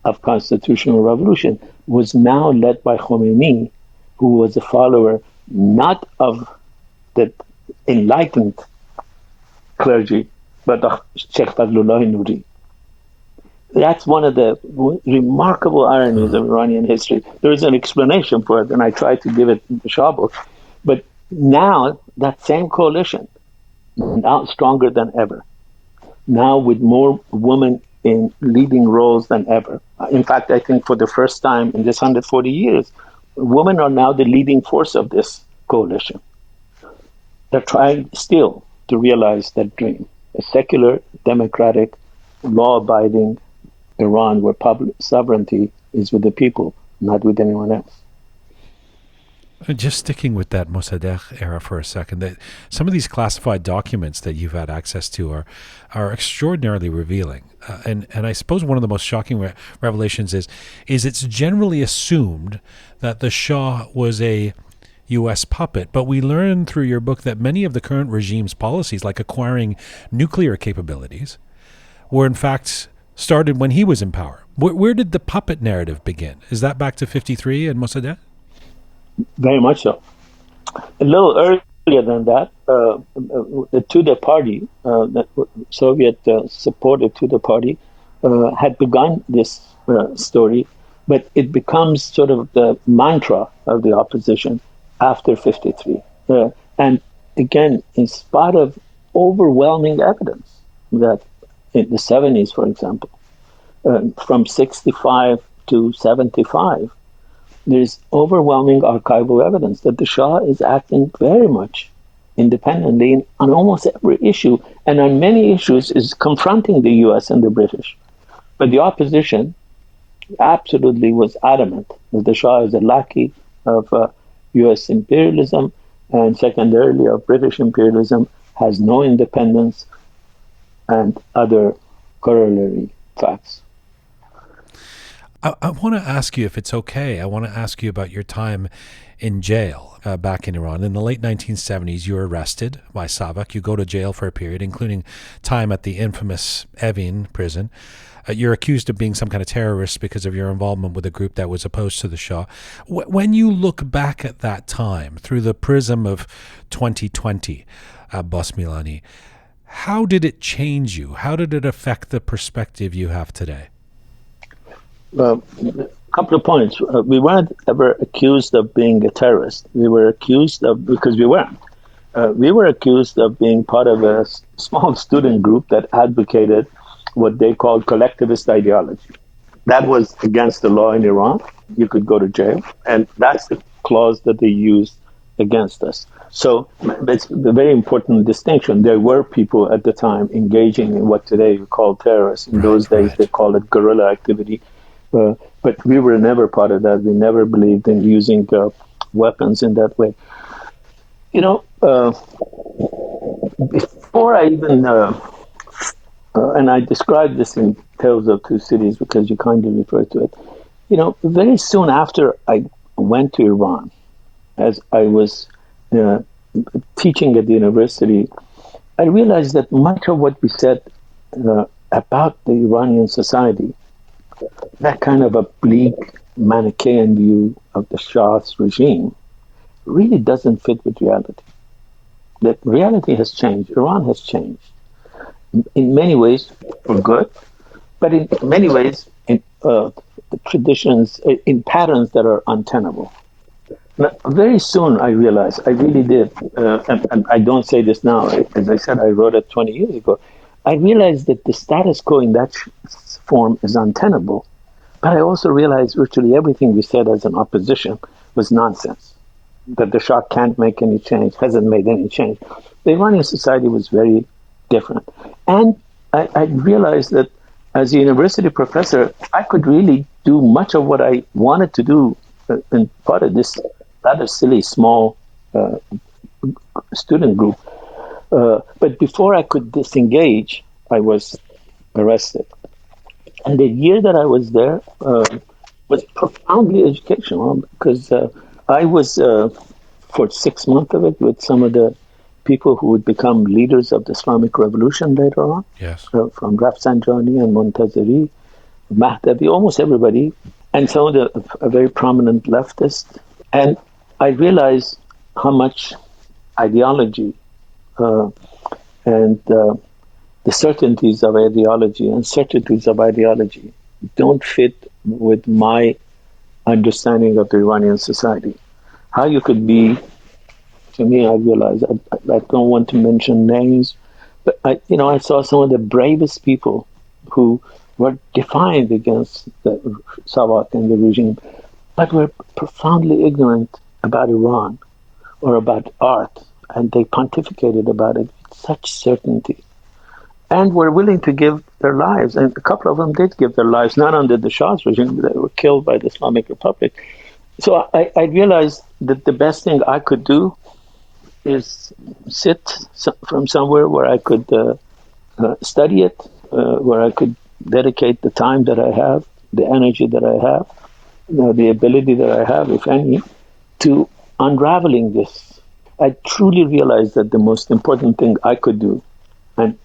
of constitutional revolution was now led by Khomeini, who was a follower not of the enlightened clergy, but of Sheikh Fazlullah Nuri. That's one of the remarkable ironies of Iranian history. There is an explanation for it, and I tried to give it in the Shah book. But now, that same coalition, now stronger than ever, now with more women in leading roles than ever. In fact, I think for the first time in this 140 years, women are now the leading force of this coalition. They're trying still to realize that dream, a secular, democratic, law-abiding Iran where public sovereignty is with the people, not with anyone else. Just sticking with that Mossadegh era for a second, that some of these classified documents that you've had access to are extraordinarily revealing. And I suppose one of the most shocking revelations is it's generally assumed that the Shah was a U.S. puppet, but we learn through your book that many of the current regime's policies, like acquiring nuclear capabilities, were in fact started when he was in power. Where did the puppet narrative begin? Is that back to 53 and Mossadegh? Very much so. A little earlier than that, the Tudeh party, the Soviet supported Tudeh party, had begun this story, but it becomes sort of the mantra of the opposition after 53. And again, in spite of overwhelming evidence that in the 70s, for example, from 65 to 75, there's overwhelming archival evidence that the Shah is acting very much independently on almost every issue, and on many issues is confronting the US and the British. But the opposition absolutely was adamant that the Shah is a lackey of US imperialism, and secondarily of British imperialism, has no independence, and other corollary facts. I want to ask you, if it's okay, I want to ask you about your time in jail back in Iran. In the late 1970s, you were arrested by SAVAK. You go to jail for a period, including time at the infamous Evin prison. You're accused of being some kind of terrorist because of your involvement with a group that was opposed to the Shah. When you look back at that time through the prism of 2020, Abbas Milani, how did it change you? How did it affect the perspective you have today? A couple of points. We weren't ever accused of being a terrorist. We were accused of, because we weren't. We were accused of being part of a small student group that advocated what they called collectivist ideology. That was against the law in Iran. You could go to jail. And that's the clause that they used against us. So it's a very important distinction. There were people at the time engaging in what today we call terrorists. In those days, they called it guerrilla activity. But we were never part of that. We never believed in using weapons in that way. You know, before I even, and I described this in Tales of Two Cities because you kindly referred to it, you know, very soon after I went to Iran, as I was teaching at the university, I realized that much of what we said about the Iranian society, that kind of a bleak Manichaean view of the Shah's regime, really doesn't fit with reality. That reality has changed. Iran has changed. In many ways, for good, but in many ways, in traditions, in patterns that are untenable. Now, very soon, I realized, I really did, and I don't say this now, as I said, I wrote it 20 years ago, I realized that the status quo in that form is untenable. But I also realized virtually everything we said as an opposition was nonsense. That the Shah can't make any change, hasn't made any change. The Iranian society was very different. And I realized that as a university professor, I could really do much of what I wanted to do in part of this rather silly, small student group. But before I could disengage, I was arrested. And the year that I was there was profoundly educational because I was, for 6 months of it, with some of the people who would become leaders of the Islamic Revolution later on. Yes. From Rafsanjani and Montazeri, Mahdavi, almost everybody, and some of the very prominent leftists. And I realized how much ideology and the certainties of ideology, uncertainties of ideology don't fit with my understanding of the Iranian society. How you could be, to me, I realize, I don't want to mention names, but I saw some of the bravest people who were defiant against the Savat and the regime, but were profoundly ignorant about Iran or about art, and they pontificated about it with such certainty, and were willing to give their lives. And a couple of them did give their lives, not under the Shah's regime, they were killed by the Islamic Republic. So I realized that the best thing I could do is sit from somewhere where I could study it, where I could dedicate the time that I have, the energy that I have, the ability that I have, if any, to unraveling this. I truly realized that the most important thing I could do, and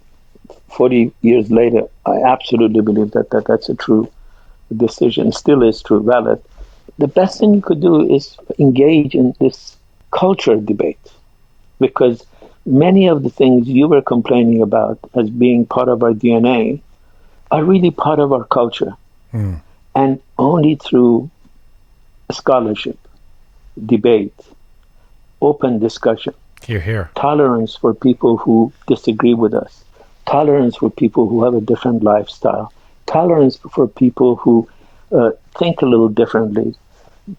40 years later, I absolutely believe that that's a true decision, still is true, valid. The best thing you could do is engage in this culture debate, because many of the things you were complaining about as being part of our DNA are really part of our culture. And only through scholarship, debate, open discussion, tolerance for people who disagree with us, tolerance for people who have a different lifestyle, tolerance for people who think a little differently,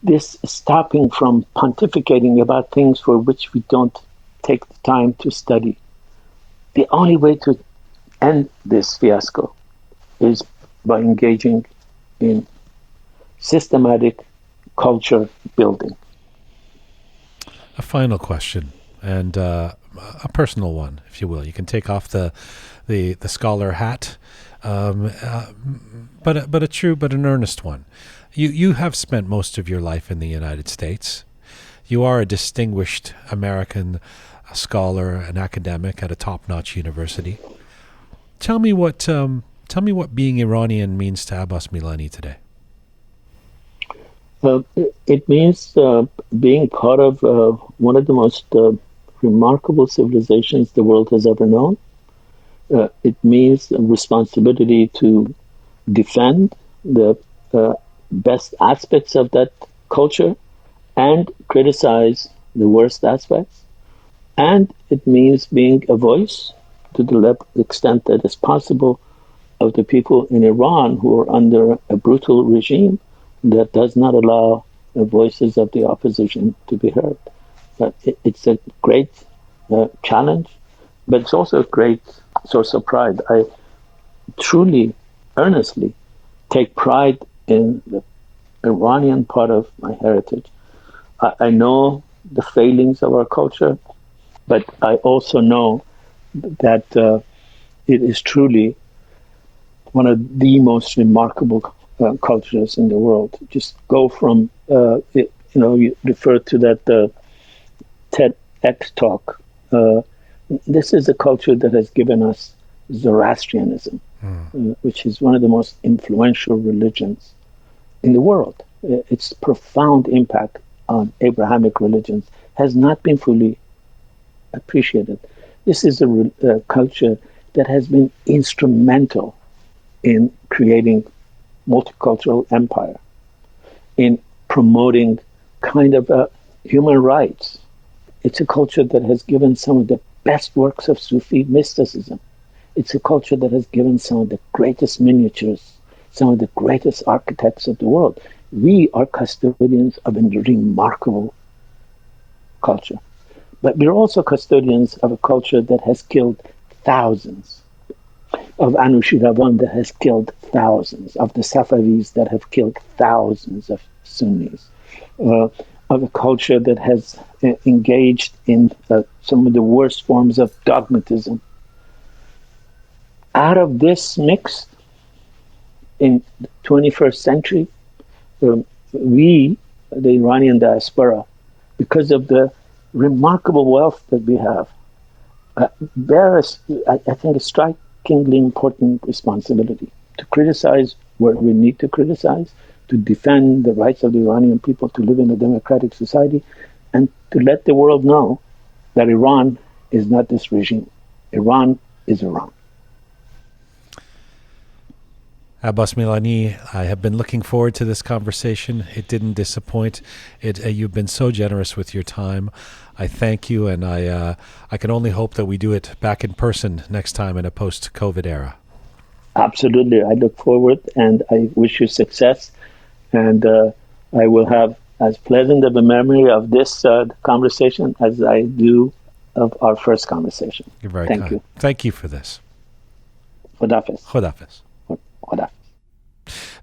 this stopping from pontificating about things for which we don't take the time to study. The only way to end this fiasco is by engaging in systematic culture building. A final question, and a personal one, if you will. You can take off the scholar hat, but an earnest one. You have spent most of your life in the United States. You are a distinguished American scholar and academic at a top-notch university. Tell me what being Iranian means to Abbas Milani today. It means being part of one of the most remarkable civilizations the world has ever known. It means a responsibility to defend the best aspects of that culture and criticize the worst aspects. And it means being a voice to the extent that is possible of the people in Iran who are under a brutal regime that does not allow the voices of the opposition to be heard. It's a great challenge, but it's also a great source of pride. I truly, earnestly take pride in the Iranian part of my heritage. I know the failings of our culture, but I also know that it is truly one of the most remarkable cultures in the world. Just go from, you refer to that TEDx talk. This is a culture that has given us Zoroastrianism, which is one of the most influential religions in the world. Its profound impact on Abrahamic religions has not been fully appreciated. This is a culture that has been instrumental in creating multicultural empire, in promoting kind of human rights. It's a culture that has given some of the best works of Sufi mysticism. It's a culture that has given some of the greatest miniatures, some of the greatest architects of the world. We are custodians of a remarkable culture. But we're also custodians of a culture that has killed thousands, of Anushiravan that has killed thousands, of the Safavis that have killed thousands of Sunnis, of a culture that has engaged in some of the worst forms of dogmatism. Out of this mix, in the 21st century, we, the Iranian diaspora, because of the remarkable wealth that we have, bear, I think, a strikingly important responsibility to criticize where we need to criticize, to defend the rights of the Iranian people to live in a democratic society, and to let the world know that Iran is not this regime. Iran is Iran. Abbas Milani, I have been looking forward to this conversation. It didn't disappoint. You've been so generous with your time. I thank you, and I can only hope that we do it back in person next time in a post-COVID era. Absolutely. I look forward, and I wish you success. And I will have as pleasant of a memory of this conversation as I do of our first conversation. You're very Thank kind. you. Thank you for this. Khodafis. Khodafis. Khodafis.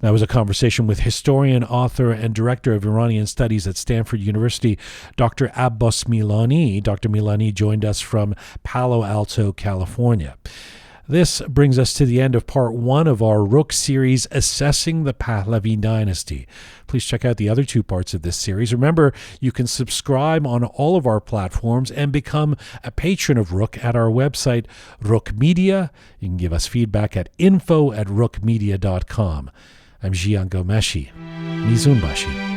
That was a conversation with historian, author, and director of Iranian Studies at Stanford University, Dr. Abbas Milani. Dr. Milani joined us from Palo Alto, California. This brings us to the end of part 1 of our Roqe series, Assessing the Pahlavi Dynasty. Please check out the other 2 parts of this series. Remember, you can subscribe on all of our platforms and become a patron of Roqe at our website, Roqe Media. You can give us feedback at info@roqemedia.com. I'm Jian Ghomeshi. Mizun Bashi.